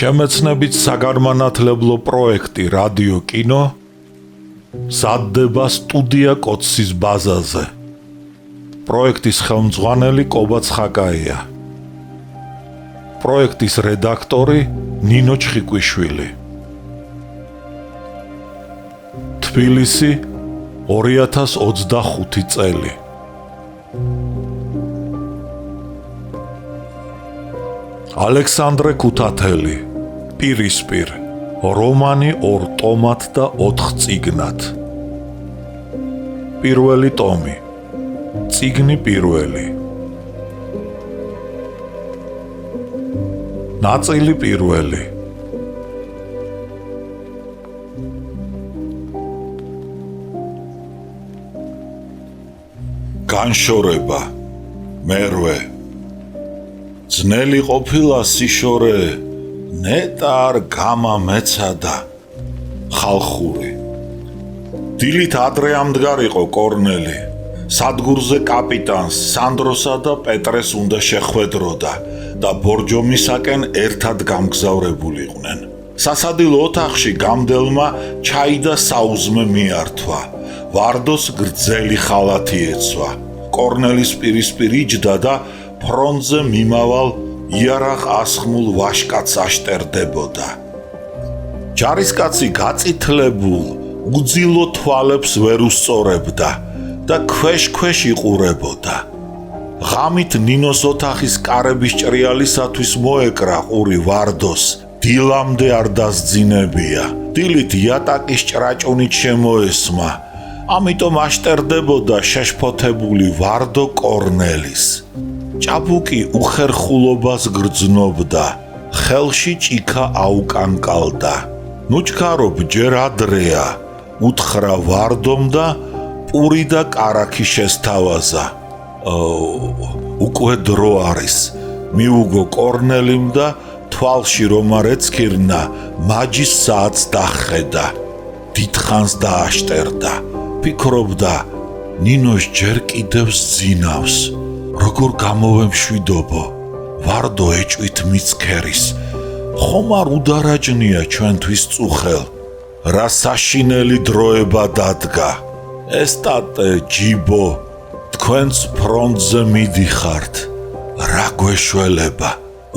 შემეცნებით საგანმანათლებლო პროექტი რადიო კინო მზადდება სტუდია კოცის ბაზაზე. პროექტის ხელმძღვანელი კობაც ხაკაია. პროექტის რედაქტორი ნინო ჩხიკვიშვილი. თბილისი 2025 წელი. ალექსანდრე ქუთათელი, პირისპირ, რომანი 2 ტომად და 4 წიგნად. პირველი ტომი, წიგნი პირველი. ნაწილი პირველი. განშორება, მერვე. ძნელი ყოფილა სიშორე, ნეტა არ გამამეცადა. ხალხური. დილით ადრე ამდგარიყო კორნელი. სადგურზე კაპიტანს სანდროსა და პეტრეს უნდა შეხვედროდა და ბორჯომისაკენ ერთად გამგზავრებულიყვნენ. სასადილო ოთახში გამდელმა ჩაი და საუზმე მიართვა. ვარდოს გრძელი ხალათი ეცვა. კორნელის პირისპირ იჯდა და ფრონტზე მიმავალ იარაღ ასხმულ ვაშკაცს აშტერდებოდა. ჯარისკაცი გაწითლებულ, უძილო თვალებს ვერ უსწორებდა და ქვეშ-ქვეშ იყურებოდა. ღამით ნინოს ოთახის კარების ჭრიალისათვის მოეკრა ყური ვარდოს, დილამდე არ დასძინებია. დილით იატაკის ჭრაჭუნით შემოესმა, ამიტომ აშტერდებოდა შეშფოთებული ვარდო კორნელის. ჭაბუკი უხერხულობას გრძნობდა, ხელში ჭიქა აუკანკალდა. ნუჩქარობ ჯერ ადრეა, უთხრა ვარდომ და პური და კარაქი შესთავაზა. უკვე დრო არის, მიუგო კორნელიმ და თვალში რომ არ ეცქირნა, მაჯის საათს დახედა. დიდხანს დააშტერდა. ფიქრობდა, ნინოს ჯერ კიდევ ზინავს. როგორ გამოვემშვიდობო, ვარდო ეჭვით მიცქერის, ხომ არ უდარაჯნია ჩვენთვის წუხელ, რა საშინელი დროება დადგა. ესტატე, ჯიბო, თქვენც ფრონტზე მიდიხართ, რა გვეშველება,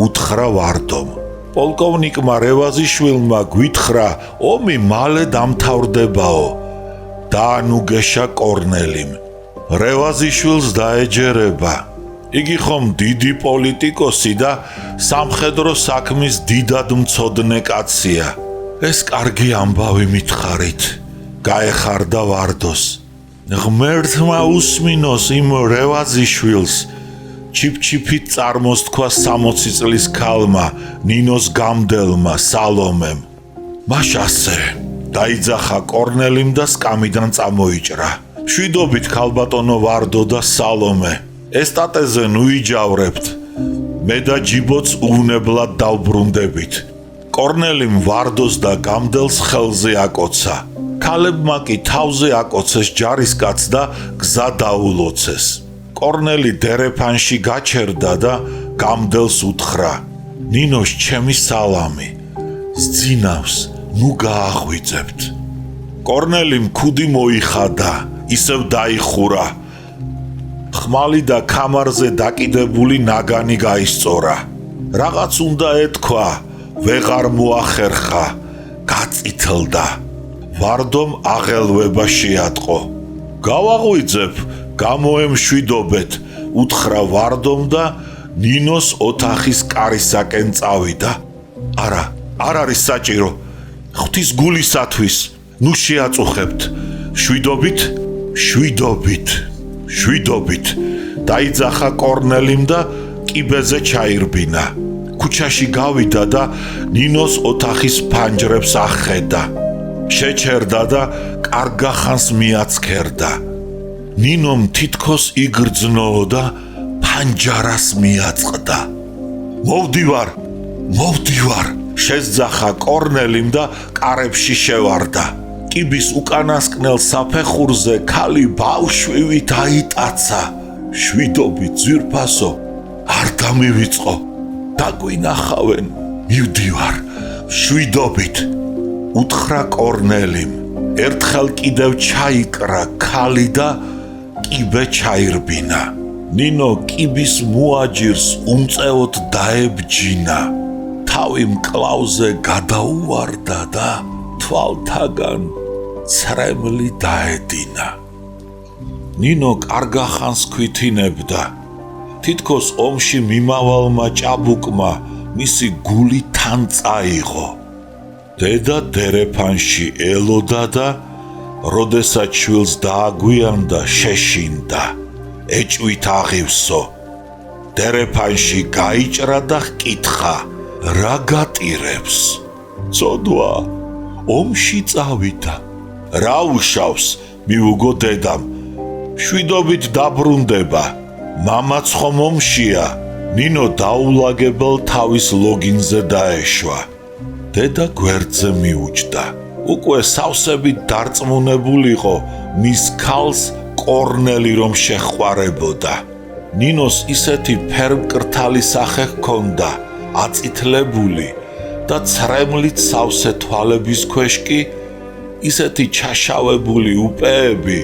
უთხრა ვარდომ. პოლკოვნიკმა რევაზიშვილმა გვითხრა, ომი მალე დამთავრდებაო. დაანუგეშა კორნელიმ. რევაზიშვილს დაეჯერება. იგი ხომ დიდი პოლიტიკოსი და სამხედრო საქმის დიდად მცოდნე კაცია. ეს კარგი ამბავი მითხარით, გაეხარდა ვარდოს. ღმერთმა უსმინოს იმ რევაზიშვილს, ჩიფჩიფით წარმოსთქვა 60 წლის ქალმა, ნინოს გამდელმა, სალომემ. მაშასე, დაიძახა კორნელიმ და სკამიდან წამოიჭრა. მშვიდობით ქალბატონო ვარდო და სალომე, ესტატეზე ნუიჯავრებთ, მე და ჯიბოც უვნებლად დავბრუნდებით. კორნელიმ ვარდოს და გამდელს ხელზე აკოცა. ქალებმა კი თავზე აკოცეს ჯარისკაცს და გზა დაულოცეს. კორნელი დერეფანში გაჩერდა და გამდელს უთხრა, ნინოს ჩემი სალამი, სძინავს, ნუ გააღვიძებთ. კორნელიმ ქუდი მოიხადა, ისევ დაიხურა. ხმალი და ქამარზე დაკიდებული ნაგანი გაისწორა. რაღაც უნდა ეთქვა, ვეღარ მოახერხა, გაწითლდა. ვარდომ აღელვება შეატყო. გავაღვიძებ, გამოემშვიდობეთ, უთხრა ვარდომ და ნინოს ოთახის კარისაკენ წავიდა. არა, არ არის საჭირო, ღვთის გულისათვის, ნუ შეაწუხებთ. შვიდობით, დაიძახა კორნელიმ და კიბეზე ჩაირბინა. ქუჩაში გავიდა და ნინოს ოთახის ფანჯრებს ახედა. შეჩერდა და კარგახანს მიაცქერდა. ნინომ თითქოს იგრძნო და ფანჯარას მიაწყდა. მოვდივარ, შესძახა კორნელიმ და კარებში შევარდა. კიბის უკანასკნელ საფეხურზე ქალი ბავშვივით აიტაცა. შვიდობით, ძვირფასო, არ დამივიწყო, დაგვინახავენ, მივდივარ, მშვიდობით, უთხრა კორნელიმ. ერთხელ კიდევ ჩაიკრა ქალი და კიბე ჩაირბინა. ნინო კიბის მოაჯირს უმწეოდ დაებჯინა. თავი მკლავზე გადაუვარდა და თვალთაგან ცრემლი დაედინა. ნინო კარგახანს ქვითინებდა. თითქოს ომში მიმავალმა ჭაბუკმა მისი გული თან წაიღო. დედა დერეფანში ელოდა და როდესაც შვილს დააგვიანდა შეშინდა. ეჭვით აღივსო. დერეფანში გაიჭრა და ჰკითხა, რა გატირებს? ცოდვა, ომში წავიდა. რა უშავს? მიუგო დედამ. მშვიდობით დაბრუნდება. მამაც ხომ ომშია. ნინო დაულაგებელ თავის ლოგინზე დაეშვა. დედა გვერდზე მიუჯდა. უკვე სავსებით დარწმუნებულიყო მის ქალს კორნელი რომ შეხვარებოდა. ნინოს ისეთი ფერმკრთალი სახე ჰქონდა, აწითლებული და ცრემლით სავსე თვალების ქვეშ კი ისეთი ჩაშავებული უპეები,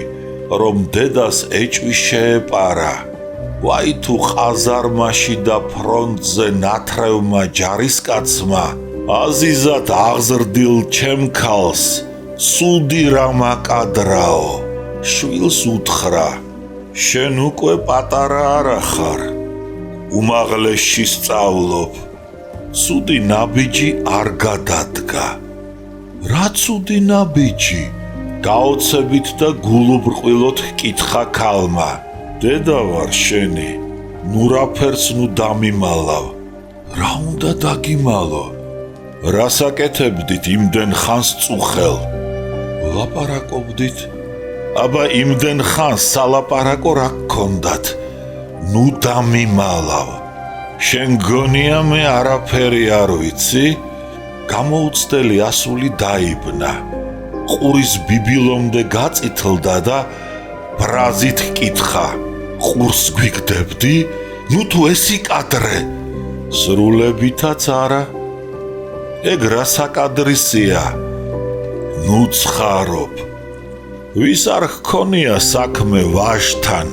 რომ დედას ეჭვი შეეპარა. ვაი თუ ყაზარმაში და ფრონტზე ნათრევმა ჯარისკაცმა აზიზად აღზრდილ ჩემ ქალს სუდი რა მაკადრაო. შვილს უთხრა, შენ უკვე პატარა არა ხარ, უმაღლესში სწავლობ. ცუდი ნაბიჯი არ გადადგა. რა ცუდი ნაბიჯი? გაოცებით და გულუბრყვილოდ ჰკითხა ქალმა. დედა ვარ შენი, ნურაფერს ნუ დამიმალავ. რა უნდა დაგიმალო? რასაკეთებდით იმდენ ხანს წუხელ? ლაპარაკობდით? აბა იმდენ ხანს სალაპარაკო რა გქონდათ? ნუ დამიმალავ. შენ გონია მე არაფერი არ ვიცი? გამოუცდელი ასული დაიბნა. ყურის ბიბილომდე გაწითლდა და ბრაზით ჰკითხა, ყურს გვიგდებდი? ნუ თუ ესი კადრე? სრულებითაც არა. ეგ რა საკადრისია? ნუ ცხარობ. ვის არ ჰქონია საქმე ვაჟთან?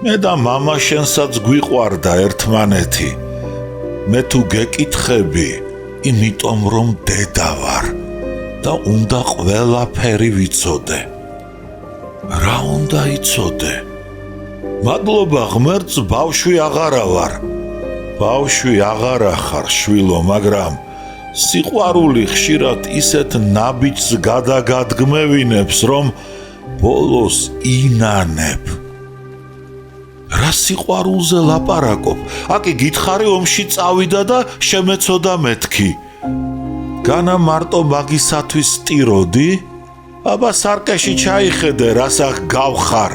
მე და მამა შენსაც გვიყვარდა ერთმანეთი. მე თუ გეკითხები, იმიტომ რომ დედა ვარ და უნდა ყველაფერი ვიცოდე. რა უნდა იცოდე? მადლობა ღმერთს ბავშვი აღარა ვარ. ბავშვი აღარა ხარ შვილო, მაგრამ სიყვარული ხშირად ისეთ ნაბიჯს გადაგადგმევინებს, რომ ბოლოს ინანებ. რა სიყვარულზე ლაპარაკობ? აკი გითხარი ომში წავიდა და შემეცოდა მეთქი. განა მარტო მაგისათვის სტიროდი? აბა სარკეში ჩაიხედე, რასახ გავხარ.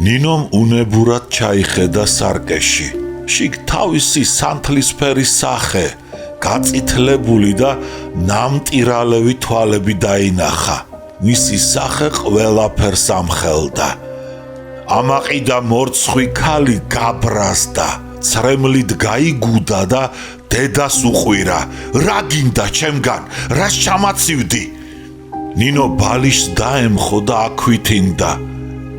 ნინომ უნებურად ჩაიხედა სარკეში. შიგ თავისი სანთლისფერი სახე, გაწითლებული და ნამტირალევი თვალები დაინახა. მისი სახე ყველაფერს ამხელდა. ამაყი და მორცხვი ქალი გაბრაზდა, ცრემლით გაიგუდა და დედას უყვირა. რა გინდა ჩემგან? რას ჩამაცივდი? ნინო ბალიშს დაემხო და აქვითინდა.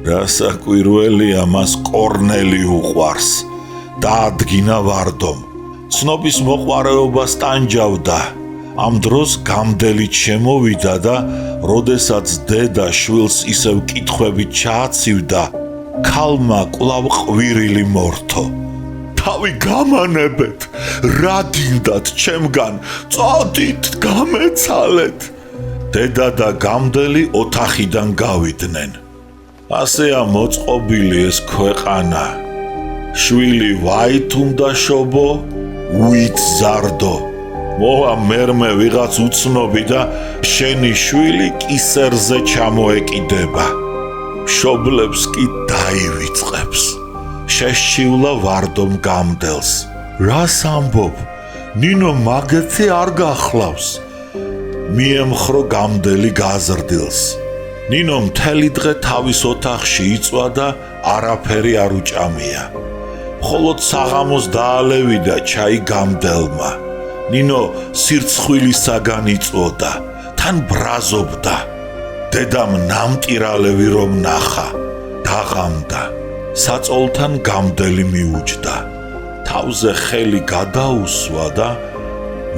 რა საკვირველია მას კორნელი უყვარს. დაადგინა ვარდომ. ცნობის მოყვარეობას ტანჯავდა. ამ დროს გამდელით შემოვიდა და როდესაც დედა შვილს ისევ კითხვებით ჩააცივდა, ქალმა კვლავ ყვირილი მორთო. თავი გამანებეთ, რა გინდათ ჩემგან? წოდით, გამეცალეთ. დედა და გამდელი ოთახიდან გავიდნენ. ასეა მოწყობილი ეს ქვეყანა. შვილი ვაით უნდა შობო, უით ზარდო. მოვა მერმე ვიღაც უცნობი და შენი შვილი კისერზე ჩამოეკიდება. მშობლებს კი დაივიწყებს. შეშივლა ვარდომ გამდელს. რას ამბობ? ნინო მაგეთი არ გახლავს. მიემხრო გამდელი გაზრდილს. ნინო მთელი დღე თავის ოთახში იწვა და არაფერი არ უჭამია. მხოლოდ საღამოს დაალევიდა ჩაი გამდელმა. ნინო სირცხვილისაგან იწვოდა, თან ბრაზობდა. დედამ ნამტირალევი რომ ნახა, დაღამდა, საწოლთან გამდელი მიუჯდა. თავზე ხელი გადაუსვა და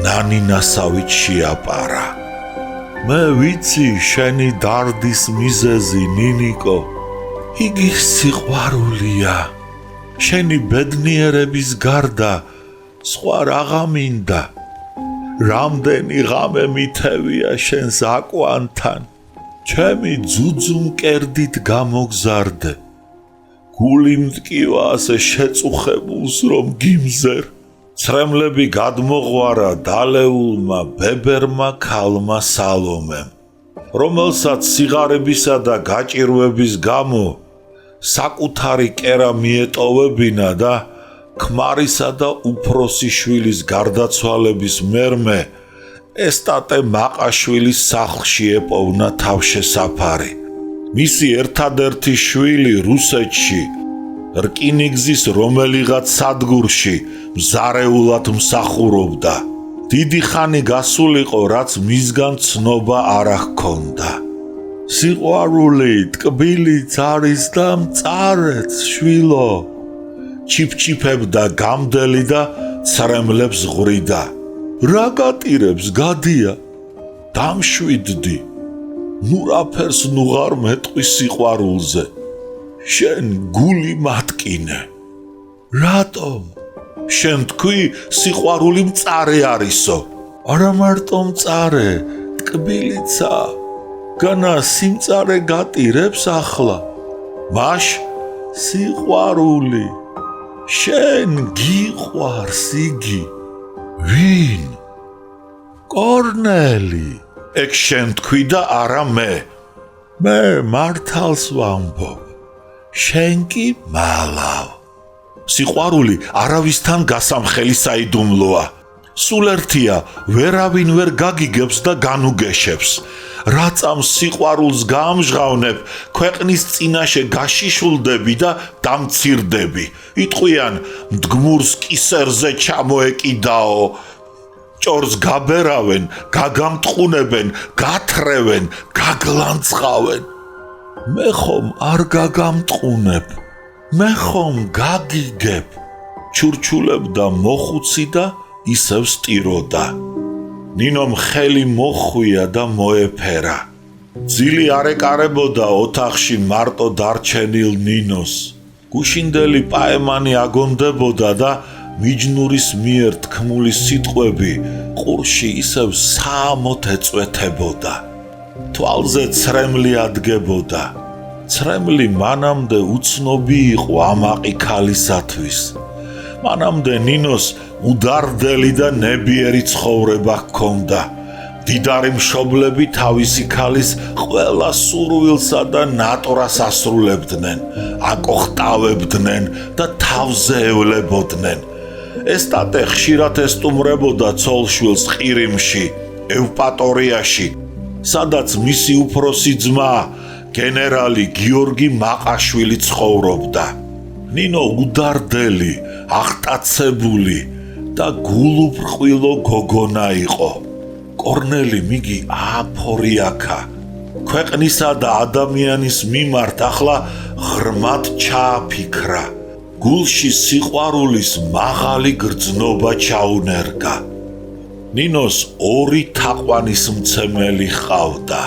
ნანინასავით შეაპარა. მე ვიცი შენი დარდის მიზეზი, ნინიკო. იგი სიყვარულია. შენი ბედნიერების გარდა სხვა რაღა მინდა. რამდენი ღამე მithევია შენს აკვანთან. ჩემი ძუძუ მკერდით გამოგზარდე. გული მტკივა ასე შეწუხებულს რომ გიმზერ. ცრემლები გადმოღვარა დალეულმა ბებერმა ქალმა სალომემ, რომელსაც სიღარებისა და გაჭირვების გამო საკუთარი კერა მიეტოვებინა და ქმარისა და უფროსი შვილის გარდაცვალების მერმე ესტატე მაყაშვილის სახლში ეპოვნა თავშესაფარი. მისი ერთადერთი შვილი რუსეთში რკინიგზის რომელიღაც სადგურში მზარეულად მსახურობდა. დიდი ხანი გასულიყო, რაც მისგან ცნობა არ ჰქონდა. სიყვარული ტკბილიც არის და მწარეც, შვილო. ჩიფჩიფებდა გამდელი და ცრემლებს ღვრიდა. რა გატირებს, გადია. დამშვიდდი. ნუ რაფერს ნუღარ მეტყვის სიყვარულზე. შენ გული მატკინე. რატომ? შენ თქვი სიყვარული მწარე არისო. არა მარტო მწარე, ტკბილიცა. განა სიმწარე გატირებს ახლა. მაშ სიყვარული. შენ გიყვარს იგი. ვინ? კორნელი. ეგ შენ თქვი და არა მე. მე მართალს ვამბობ. შენ კი მალავ. სიყვარული არავისთან გასამხელი საიდუმლოა. სულ ერთია, ვერავინ ვერ გაგიგებს და განუგეშებს. რა წამს სიყვარულს გაამჟღავნებ, ქვეყნის წინაშე გაშიშულდები და დამცირდები. იტყვიან, მდგმურს კისერზე ჩამოეკიდაო. ჭორს გაბერავენ, გაგამტყუნებენ, გათრევენ, გაგლანწყავენ. მე ხომ არ გაგამტყუნებ, მე ხომ გაგიგებ. ჩურჩულებდა მოხუცი და ისევ სტიროდა. ნინომ ხელი მოხვია და მოეფერა. ძილი არ ეკარებოდა ოთახში მარტო დარჩენილ ნინოს. გუშინდელი პაემანი აგონდებოდა და მიჯნურის მიერ თქმული სიტყვები ყურში ისევ საამოდ ეწვეთებოდა. თვალზე ცრემლი ადგებოდა. ცრემლი მანამდე უცნობი იყო ამაყი ქალისათვის. მანამდე ნინოს უდარდელი და ნებიერი ცხოვრება ჰქონდა. დიდარი მშობლები თავისი ქალის ყველა სურვილსა და ნატორას ასრულებდნენ, აკოხტავებდნენ და თავზე ევლებოდნენ. ესტატე ხშირად ესტუმრებოდა ცოლშვილს ყირიმში, ევპატორიაში, სადაც მისი უფროსი ძმა, გენერალი გიორგი მაყაშვილი ცხოვრობდა. ნინო უდარდელი, აღტაცებული და გულუბრყვილო გოგონა იყო. კორნელი მიგი აფორიაქა. ქვეყნისა და ადამიანის მიმართ ახლა ღრმად ჩააფიქრა. გულში სიყვარულის მაღალი გრძნობა ჩაუნერგა. ნინოს ორი თაყვანის მცემელი ჰყავდა.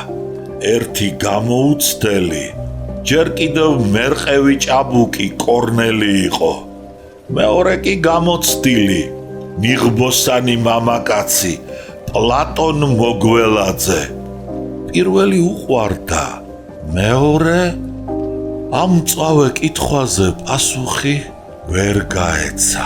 ერთი გამოუცდელი, ჯერ კიდევ მერყევი ჭაბუკი კორნელი იყო. მეორე კი გამოცდილი, ნიღბოსანი მამაკაცი, პლატონ მოგველაძე. პირველი უყვარდა, მეორე ამ მწვავე კითხვაზე პასუხი ვერ გაეცა.